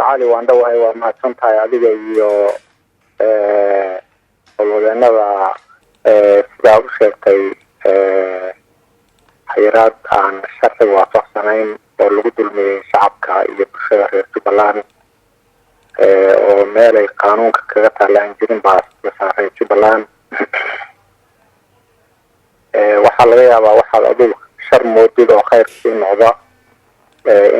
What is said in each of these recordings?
علي واندوه وما سنتها adiga iyo olwadeennada sidaa u sheegtay xayiraad aan sharciga waafaqsanayn oo lagu dulmiyey shacabka iyo bulshada reer Jubbaland oo meel ay qaanuunka kaga taalaan jirin baa la saaray Jubbaland waxaa laga yaabaa waxaad adigu shar moodid oo khayrkii noqda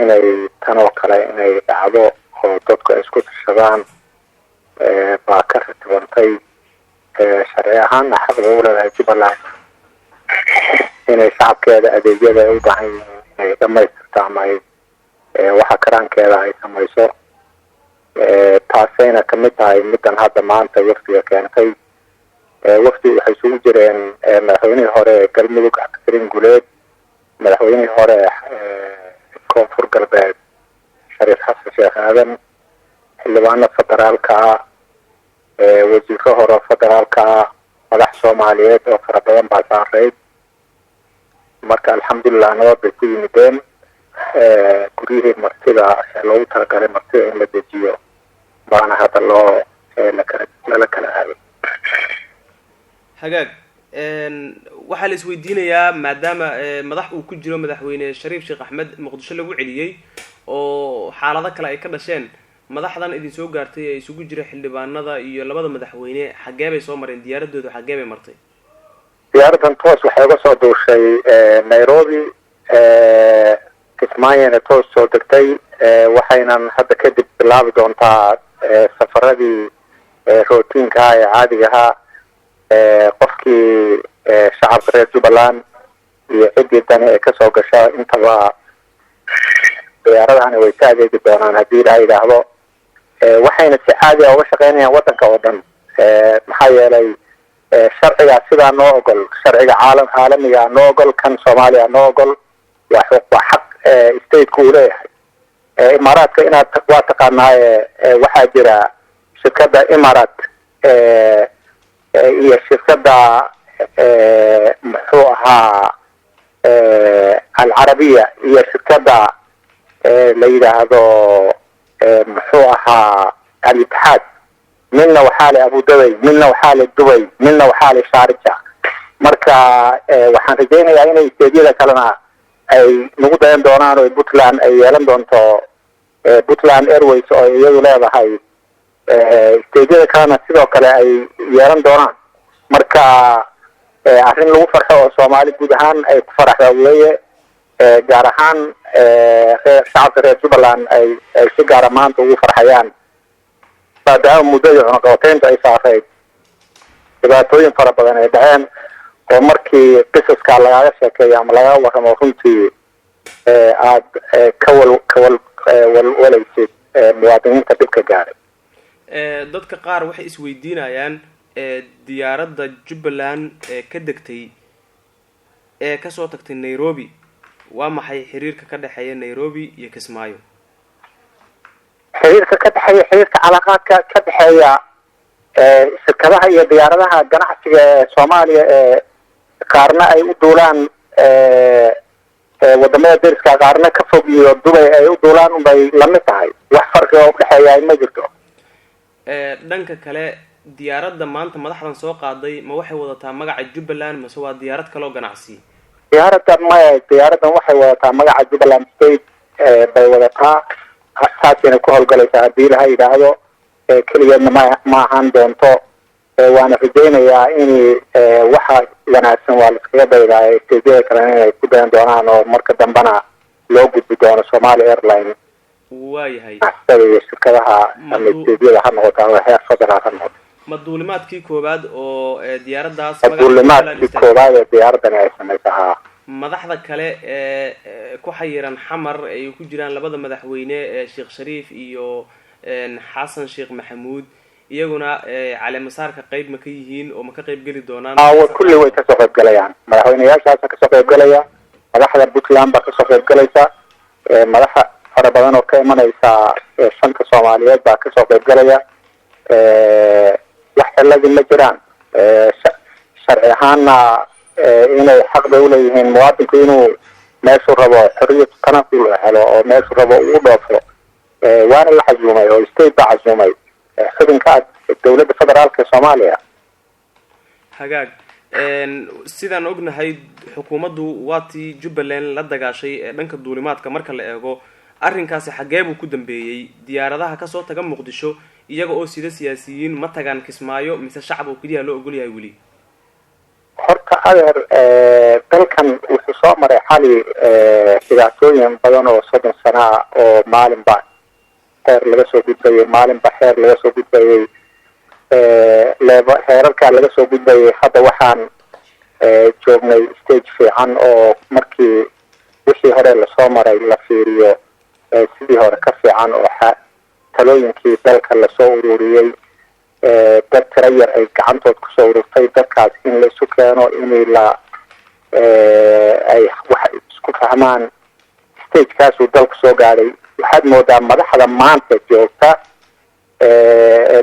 inay tan oo kale inay dhacdo oo dadku ay isku tashadaan baa ka ratibantay sharci ahaan xaq u leedahay Jubbaland inay shacabkeeda adeegyada ay u baahan yihiin inay dhamaystirto ama waxa karaankeeda ay samayso taasayna ka mid tahay middan hadda maanta waqtiga keentay waqti waxay isugu jireen madaxweynihii hore galmudug cabdikariin guleed madaxweynihii hore koonfur galbeed shariif xasan sheekh aadan xildhibaano federaalka wasiiro hore federaalka madax soomaaliyeed oo fara badan baa saareyd marka alxamdulilah nabad bay ku yimideen guryihii martida loogu talagalay martida in la dejiyo baana hadda lala kala aaday hagaag waxaa la isweydiinayaa maadaama madax uu ku jiro madaxweyne shariif sheekh axmed muqdisho lagu celiyey oo xaalado kale ay ka dhasheen madaxdan idin soo gaartay ee isugu jira xildhibaanada iyo labada madaxweyne xagee bay soo mareen diyaaradoodu xagee bay martay diyaaradan toos waxay uga soo duushay Nairobi Kismaayona toos soo degtay waxaynan hadda kadib bilaabi doontaa safaradii rootiinka ee caadiga ahaa qofkii shacabka reer Jubbaland iyo ciddii dani ee kasoo gasha intaba diyaaradahani way ka adeegi doonaan haddii la yidhaahdo waxayna si caadi ah uga shaqeynayaan waddanka oo dhan maxaa yeelay sharciga sidaa noo ogol sharciga caalamiga noo ogol kan Soomaaliya noo ogol waa xaq state-ku uu leeyahay imaaraadka inaad waa taqaanaa waxaa jira shirkadda Imaaraat iyo shirkadda muxuu ahaa العربية هي شركة ليلة محوها الاتحاد منا وحالة أبو دبي منا وحالة دبي منا وحالة شارجة مركا وحان رجينا يعني يستيجيلا كلنا أي نقودين دونان وبوتلان أي يلم دونتو بوتلان إيرويس أو يدو ليبا هاي يستيجيلا كلنا سيدو كلا أي يلم دونان مركا arrin lagu farxo oo Soomaali guud ahaan ay ku faraxday gaar ahaan shacabka reer Jubbaland ay si gaar ah maanta ugu farxayaan baada muddo cunaqabateynta ay saartay dhibaatooyin fara badan ay dhaceen oo markii qisaska laga sheekeeyay ama laga warramo runtii aad walwalaysay muwaadiniinta dhibka gaaray dadka qaar waxay isweydiinayaan diyaaradda Jubbaland ka degtay ka soo tagtay Nairobi waa maxay xiriirka ka dhaxeeya Nairobi iyo Kismaayo xiriirka calaaqaadka ka dhaxeeya shirkadaha iyo diyaaradaha ganacsiga Soomaaliya qaarna ay u duulaan wadamada deriska qaarna ka fog iyo Dubai ay u duulaan bay la mid tahay wax farqi oo u dhaxeeya ma jirto dhanka kale diyaaradda maanta madaxdan soo qaaday ma waxay wadataa magaca Jubbaland ma waa diyaarad kale oo ganacsi diyaaraddan waxay wadataa magaca Jubbaland State bay wadataa asaasina ku howlgalaysaa haddii la yidhaahdo keligeedna ma ahaan doonto waana rajaynayaa in waxa wanaagsan waa la iskaga daydaa isteedyada kalena inay ku dayan doonaan oo marka dambena loo gudbi doono Somali Airline waayahay iyo shirkadaha ama isteedyada ha noqoto ama heer federaal ha noqoto maduulimaadkii koobaad oo diyaaraddaas diyaaraddan ay samaysaa madaxda kale ku xayiran xamar ay ku jiraan labada madaxweyne Sheekh Shariif iyo Xasan Sheekh Maxamuud iyaguna cali masaarka qayb ma ka yihiin oo ma ka qayb gali doonaan kulli way ka soo qayb galayaan madaxweynayaashaas ka soo qayb galaya madaxda Puntland ba ka soo qayb galaysa madaxa fara badan oo ka imanaysa shanka Soomaaliyeed ba ka soo qayb galaya waxalladii ma jiraan sharci ahaanna inay xaq bay u leeyihiin muwaadinku inuu meeshu rabo xorriyad tanaqul helo oo meeshu rabo uu dhoofo waana la casuumay oo state baa casuumay xubinka dowladda federaalka soomaaliya. hagaag sidaan ognahay xukuumaddu waatii Jubbaland la dagaashay ee dhanka duulimaadka marka la eego arrinkaasi xagee buu ku dambeeyay diyaaradaha ka soo taga Muqdisho iyaga oo sida siyaasiyiin ma tagaan Kismaayo mise shacab oo kaliya loo ogol yahay wali? horta adeer dalkan wuxuu soo maray xali dhibaatooyin badan oo 30 sano ah oo maalinba heer laga soo gudbayay maalinba heer laga soo gudbayay heerarka laga soo gudbayay. hadda waxaan joognay stage fiican oo markii wixii hore lasoo maray la fiiriyo sidii hore ka fiican oo talooyinkii dalka lasoo ururiyey dad tira yar ay gacantood kusoo ururtay dadkaas in la isu keeno in ay wax isku fahmaan stagekaasuu dalka soo gaadhay. waxaad moodaa madaxda maanta joogta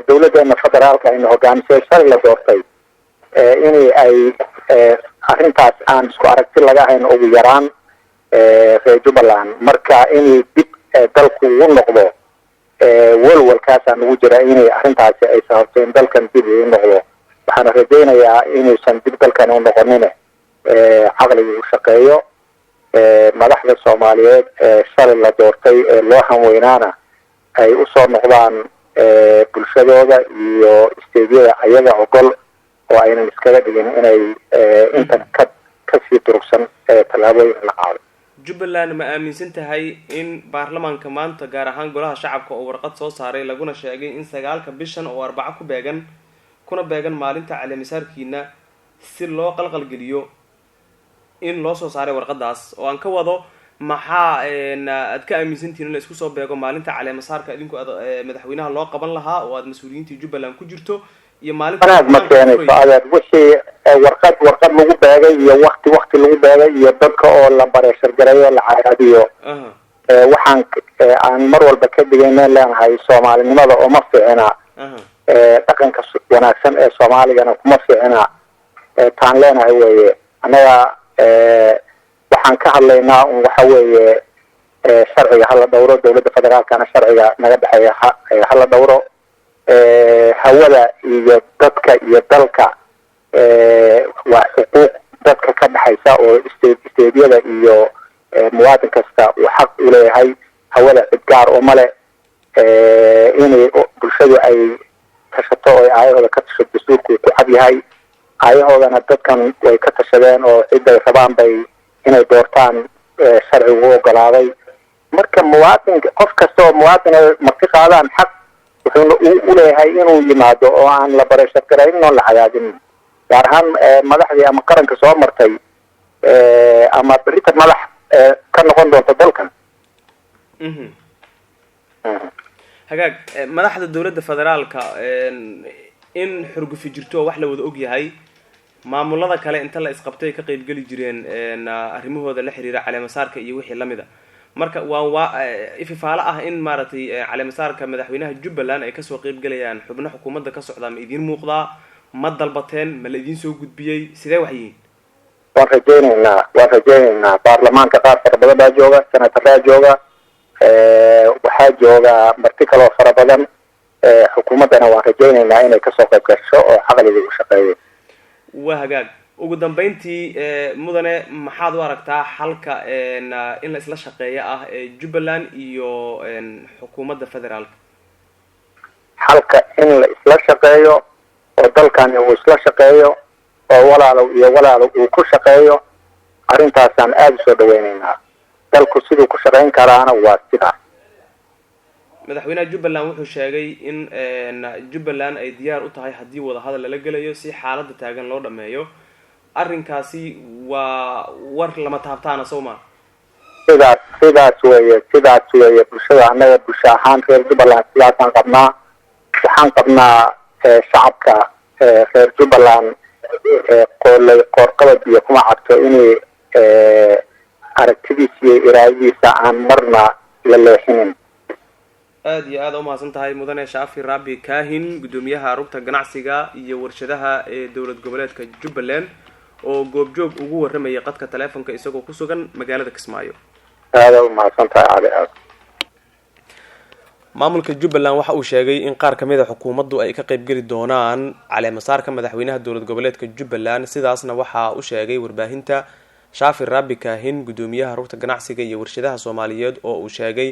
dowladdeena federaalka ayna hogaamisay shalay la doortay in ay arrintaas aan isku aragti laga hayn ugu yaraan reer Jubbaland. marka in dib dalku ugu noqdo walwalkaasaan ugu jira inay arrintaasi ay sababto in dalkan dib u noqdo. waxaan rajaynayaa inuusan dib dalkan u noqonin caqliga u shaqeeyo madaxda Soomaaliyeed shalay la doortay loo hanweynaana ay u soo noqdaan bulshadooda iyo isteediyada ayaga ogol oo aynan iskaga dhigin inay intan ka sii durugsan tallaabooyin la qaado. Jubbaland ma aaminsan tahay in baarlamaanka maanta gaar ahaan golaha shacabka oo warqad soo saaray laguna sheegay in 9 bishan oo 4 kuna beegan maalinta caleemisaarkiina si loo qalqal geliyo in loo soo saaray warqadaas oo aan ka wado maxaa aad ka aaminsantiin in la isku soo beego maalinta caleemisaarka idinku madaxweynaha loo qaban lahaa oo aad mas'uuliyiinta Jubbaland ku jirto iyo maalinta ma keenayso adeer wixii warqad lagu beegay iyo waqti lagu beegay iyo dadka oo la bareeshar gareeyo la cadaadiyo waxaan aan mar walba ka digayna leenahay Soomaalinimada oo ma fiicina dhaqanka wanaagsan ee Soomaaligana kuma fiicina taan leenahay weeye. anaga waxaan ka hadlaynaa waxa weeye sharciga hala dhawro dowladda federaalkana sharciga naga dhaxeeya hala dhawro hawada iyo dadka iyo dalka waa xuquuq dadka ka dhaxaysa oo isteediyada iyo muwaadin kasta uu xaq u leeyahay hawada cid gaar oo male inay bulshadu ay tashato oo ayahooda ka tashato dastuurku ku cad yahay ayahoodana dadkan way ka tashadeen oo ciday rabaan bay inay doortaan sharcigu ogolaaday. marka muwaadinka qof kasta oo muwaadin marti qaadaan xaq wuxuu u leeyahay inuu yimaado oo aan la bareeshar garayn oo la cadaadin gaar ahaan madaxdii ama qaranka soo martay ama berita madax ka noqon doonta dalkan. hagaag madaxda dowladda federaalka in xurgufi jirto wax la wada og yahay maamulada kale inta la isqabtay ka qayb gali jireen arrimahooda la xiriira caleemasaarka iyo wixii lamid ah. marka waa ififaalo ah in maaragtay caleemasaarka madaxweynaha Jubbaland ay kasoo qayb galayaan xubno xukuumadda ka socda ma idin muuqdaa ma dalbateen ma la idin soo gudbiyay sidee wax yihiin? waan rajaynaynaa baarlamaanka qaar fara badan baa jooga senataraa jooga waxaa jooga marti kaloo fara badan xukuumaddana waan rajaynaynaa inay kasoo qayb gasho oo caqliga u shaqeeyo. waa hagaag ugu dambeyntii mudane maxaad u aragtaa xalka in la isla shaqeeyo ah Jubbaland iyo xukuumadda federaalka? xalka in la isla shaqeeyo oo dalkan uu isla shaqeeyo oo walaalo uu ku shaqeeyo arrintaasaan aada u soo dhaweynaynaa. dalku siduu ku shaqeyn karaana waa sidaas. madaxweynaha Jubbaland wuxuu sheegay in Jubbaland ay diyaar u tahay haddii wada hadal lala gelayo si xaaladda taagan loo dhameeyo. arrinkaasi waa war lama taabtaana Soomaa. sidaas weeye bulshada anaga bulsho ahaan reer Jubbaland sidaasaan qabnaa. waxaan qabnaa shacabka reer Jubbaland qoorqabad iyo kuma cabto inay aragtidiisa iyo iraadadiisa aan marna la leexinin. aad iyo aad u mahadsan tahay mudane Shaafi Rabbi Kaahin gudoomiyaha rugta ganacsiga iyo warshadaha ee dowlad goboleedka Jubbaland oo goobjoog ugu warramay qadka telefoonka isagoo ku sugan magaalada Kismaayo. aad u mahadsan tahay. maamulka Jubbaland waxa uu sheegay in qaar kamid ah xukuumaddu ay ka qayb gali doonaan caleemasaarka madaxweynaha dowlad goboleedka Jubbaland sidaasna waxa uu sheegay warbaahinta Shaafi Rabbi Kaahin gudoomiyaha rugta ganacsiga iyo warshadaha Soomaaliyeed oo uu sheegay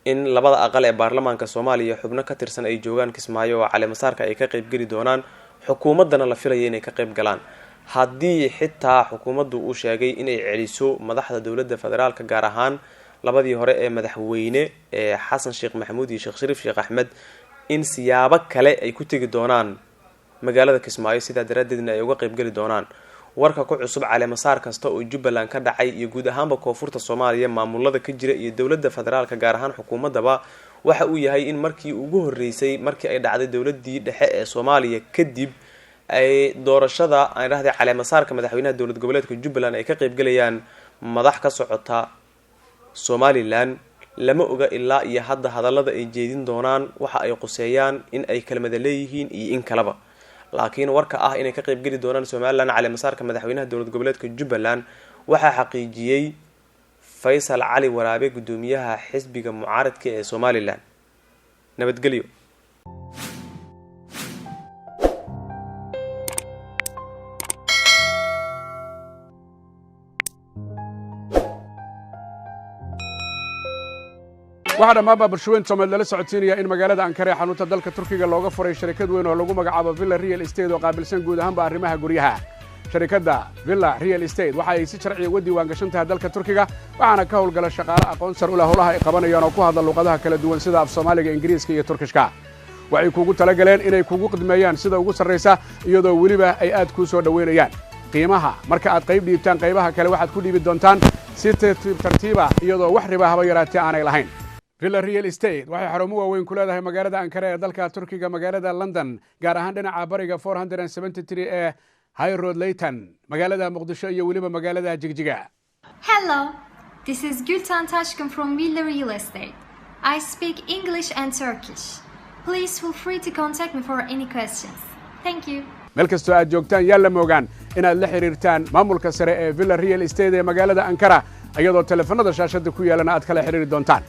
in labada aqal ee baarlamaanka Soomaaliya xubno ka tirsan ay joogaan Kismaayo oo caleemasaarka ay ka qayb gali doonaan xukuumadana la filayo inay ka qayb galaan haddii xitaa xukuumaddu uu sheegay inay celiso madaxda dowladda federaalka gaar ahaan labadii hore ee madaxweyne ee Xasan Sheekh Maxamuud iyo Sheekh Shariif Sheekh Axmed in siyaabo kale ay ku tagi doonaan magaalada Kismaayo sida daradeedna ay uga qayb gali doonaan warka ku cusub caleemasaar kasta oo Jubbaland ka dhacay iyo guud ahaanba koonfurta Soomaaliya maamulada ka jira iyo dowladda federaalka gaar ahaan xukuumadaba waxa uu yahay in markii ugu horeysay markii ay dhacday dowladii dhexe ee Soomaaliya kadib ay doorashada ay raahday caleemasaarka madaxweynaha dowlad goboleedka Jubbaland ay ka qayb galayaan madax ka socota Somaliland lama oga ilaa iyo hadda hadallada ay jeedin doonaan waxa ay qoseeyaan in ay kelmada leeyihiin iyo in kalaba laakiin warka ah inay ka qayb gali doonaan Somaliland caleemasaarka madaxweynaha dowlad goboleedka Jubbaland waxa xaqiijiyay Faysal Cali Waraabe gudoomiyaha xisbiga mucaaradka ee Somaliland nabadgelyo waxaa dhammaanba bulshooyin Soomaaliyeed la socodsiinaya in magaalada Ankara ee xarunta dalka Turkiga looga furay shirkad weyn oo lagu magacaabo Villa Real Estate oo qaabilsan guud ahaanba arrimaha guryaha. Shirkadda Villa Real Estate waxa ay si sharci ah uga diiwaan gashan tahay dalka Turkiga waxaana ka howlgala shaqaale aqoon sare u leh howlaha ay qabanayaan oo ku hadla luqadaha kala duwan sida af Soomaaliga, Ingiriiska iyo Turkishka. Waxay kugu talagaleen inay kugu qidmeeyaan sida ugu sarreysa iyadoo weliba ay aad ku soo dhaweynayaan. qiimaha marka aad qayb dhiibtaan qaybaha kale waxaad ku dhiibi doontaan si tartiib ah iyadoo wax riba haba yaraatee aanay lahayn. Villa Real Estate waxay xarumo waaweyn ku leedahay magaalada Ankara ee dalka Turkiga magaalada London gaar ahaan dhinaca bariga 473 ee High Road Leighton magaalada Muqdisho iyo waliba magaalada Jigjiga. Hello, this is Gülten Taşkın from Villa Real Estate. I speak English and Turkish. Please feel free to contact me for any questions. Thank you. meel kastoo aad joogtaan yaa la moogaan inaad la xiriirtaan maamulka sare ee Villa Real Estate ee magaalada Ankara iyadoo telefoonada shaashada ku yeelana aad kala xiriiri doontaan.